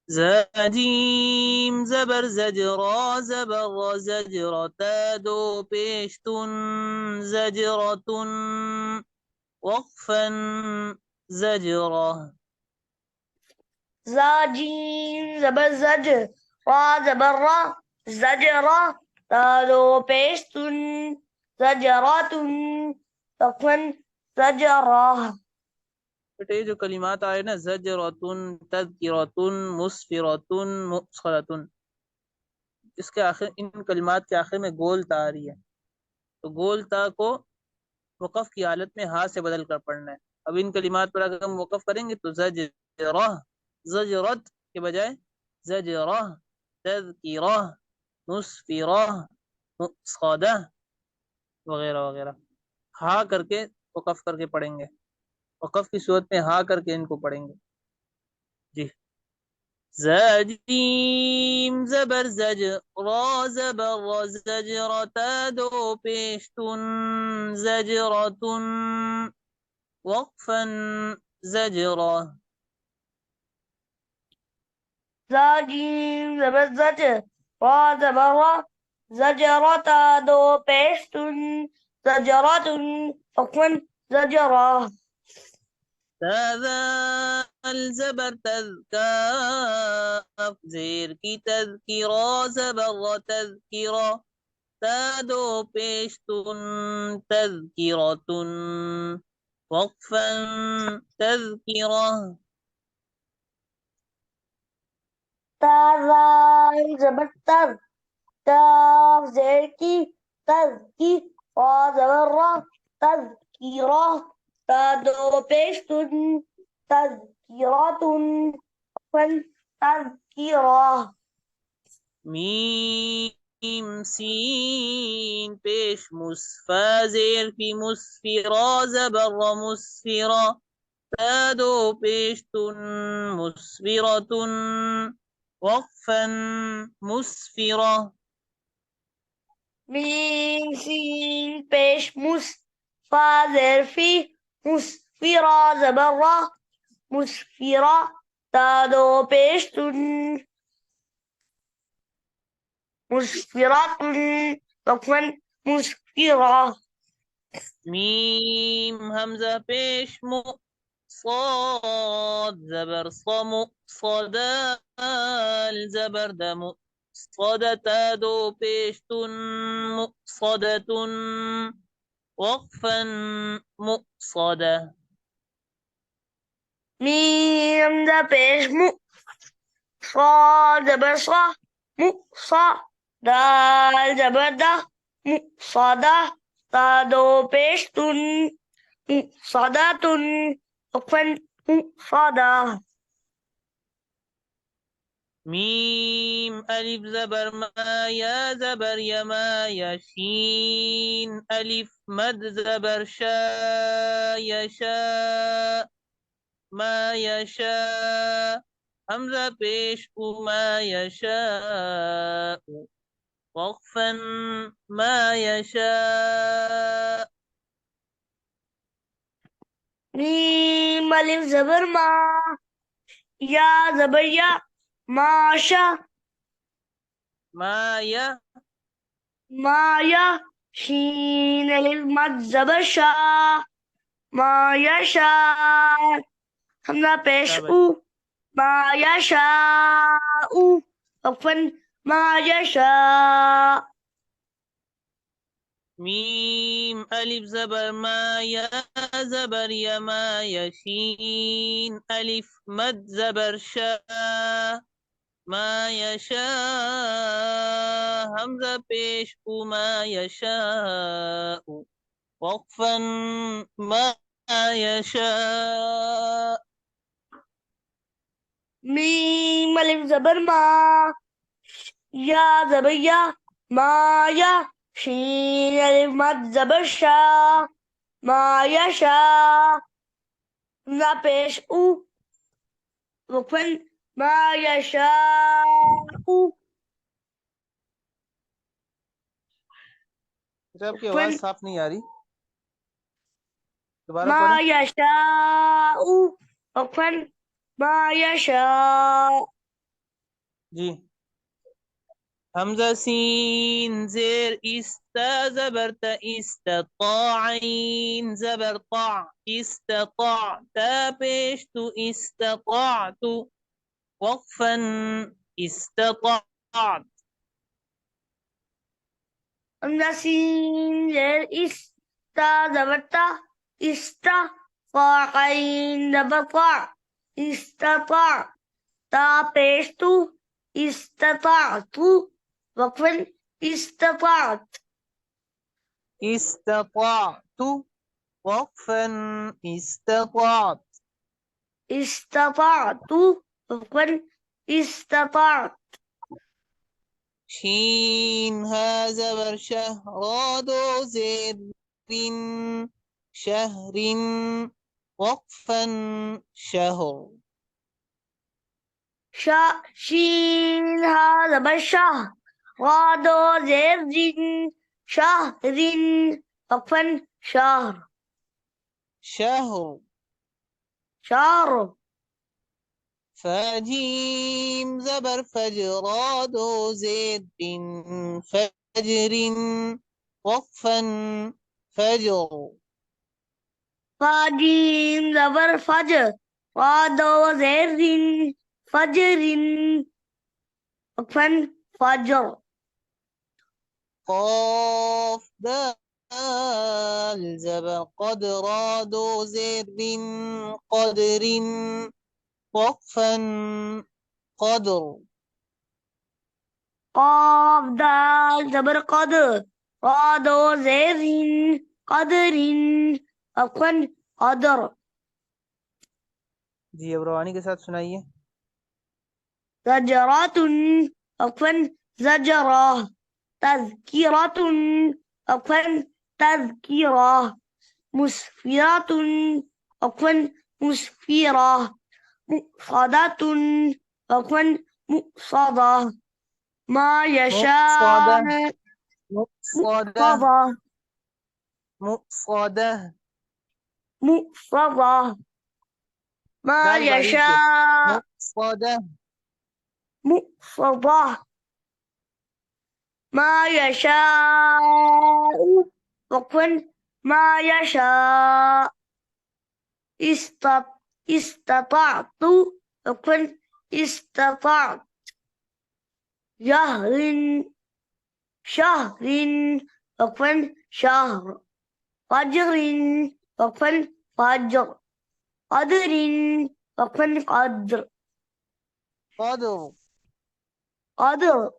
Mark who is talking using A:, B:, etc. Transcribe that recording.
A: زاجيم زبر زجرا زبر زجرتا دو پیشتن زجرة وقفا زجرة.
B: زاجين زبر زج را زبر را زجرة تادو پیشتن زجرات तकवन زجرة.
A: बेटे जो कलिमात आए ना, ज़जरतुन, तज़किरतुन, मुस्फिरतुन, मुस्खरतुन, इसके आखिर, इन कलिमात के आखिर में गोल ता आ रही है। तो गोल ता को वक़फ़ की हालत में हा से बदल कर पढ़ना है। अब इन कलिमात पर अगर हम वक़फ़ करेंगे तो ज़जरह, ज़जरत के बजाय ज़जरह, तज़किरह, मुस्फिरह, मुस्खदह वगैरह वगैरह, हा करके वक़फ़ करके पढ़ेंगे। वक़फ़ की सूरत में हा करके इनको पढ़ेंगे। जी। زاجيم زبر زج را زبر زجرتا دو پیشتن زجرة وقفا زجرة.
B: زاجين زبر زج را زبر را زجرة تادو پیشتن زجرات तकवन زجرة.
A: هذا الزبر تذكاف زير की تذكرة زبر تذكرة تادو پیشتن تذكرة وقفا تذكرة.
B: ताज़ान ज़बर तर काफ ज़ेर की तज़ की रा ज़बर रा तज़कीरा ता दो पेश तुन तज़कीरातुन फन तज़कीरा.
A: मीम सीन पेश मुस्फा जेर की मुस्फिरा जबर मुस्फिरा तादो पेश तुन मुस्फिरतुन वक्फन मुस्फिरा.
B: मीम सीन पेश मुस फा ज़ेर फी मुस्फिरा ज़बर रा मुस्फिरा ता दो पेश तुन मुस्फिरातुन तकवन मुस्फिरा.
A: मीम हमजा पेश मु صاد زبر صم صدال زبر دم صدتا دو پیشتن مقصدة وقفا مقصدة.
B: ميم ذا पेश मु صاد زبر صا मु صا दाल जबर दा मु صدا ता दो पेश तुन मु صدا तुन अफन मु صدا.
A: ميم ألف زبر ما يا زبر يما يشين ألف مد زبر شا يشاء ما يشاء همزة पेश ما يشاء وقفا ما يشاء.
B: ميم अलिफ जबर मा या जबर या माशा
A: ما يا
B: माया शीन अलिफ मद जबर शा माया शा हमजा पेश
A: शाबाश.
B: उ ما يشاء عفوا ما يشاء.
A: ميم ألف زبر ما يا زبر يا ما يشين ألف مد زبر شا ما يشاء همزة पेश ما يشاء وقفا ما يشاء.
B: ميم अलिफ जबर मा या जबर या माया शीन अलिफ मद जबर शा माया शा हमजा पेश उ वफन मा यशाउ
A: अच्छा, आपकी आवाज
B: वफन
A: साफ नहीं आ रही, दोबारा
B: मा
A: पढ़ें.
B: यशाउ वफन मा यशा.
A: जी। हमजा सीन जेर इस्ता जबर त इस्तताइन जबर ता इस्तता ता पेश तु इस्ततातु वक्फन इस्ततात
B: हमजा सीन जेर इस्ता जबर ता इस्ता फ़ाइन जबर फ़ा इस्तता ता पेश तु इस्ततातु वक्फन इस्ततात
A: इस्ततातु वक्फन इस्ततात
B: استطعت وقل استطعت
A: شين ها زبر شهرادو زر شهر وقفا شهر
B: شين هذا بالشهر غادو زر شهر وقفا شهر
A: شهر
B: شهر
A: فجيم زبر فجرادو زر فجر وقفا فجر
B: فاجيم زبر فجر غادو زر فجر وقفا فجر
A: قاف دال زبر قدرادو زر قدر وقفا قدر
B: قاف دال زبر قدر غادو زر قدر وقفا قدر
A: जी अब रवानी के साथ सुनाइए
B: زجرات وقفا زجرة تذكرة وقفا تذكرة مسفرة وقفا مسفرة مؤصدة وقفا مؤصدة ما يشاء
A: مؤصدة مؤصدة
B: مؤصدة
A: مؤصدة
B: مؤصدة ما
A: دال बारीक है
B: يشاء
A: مؤصدة
B: مؤصدة ما يشاء وقفا ما يشاء استطعت وقفا استطعت شهر شهر وقفا شهر فجر وقفا فجر قدر وقفا قدر
A: قدر
B: قدر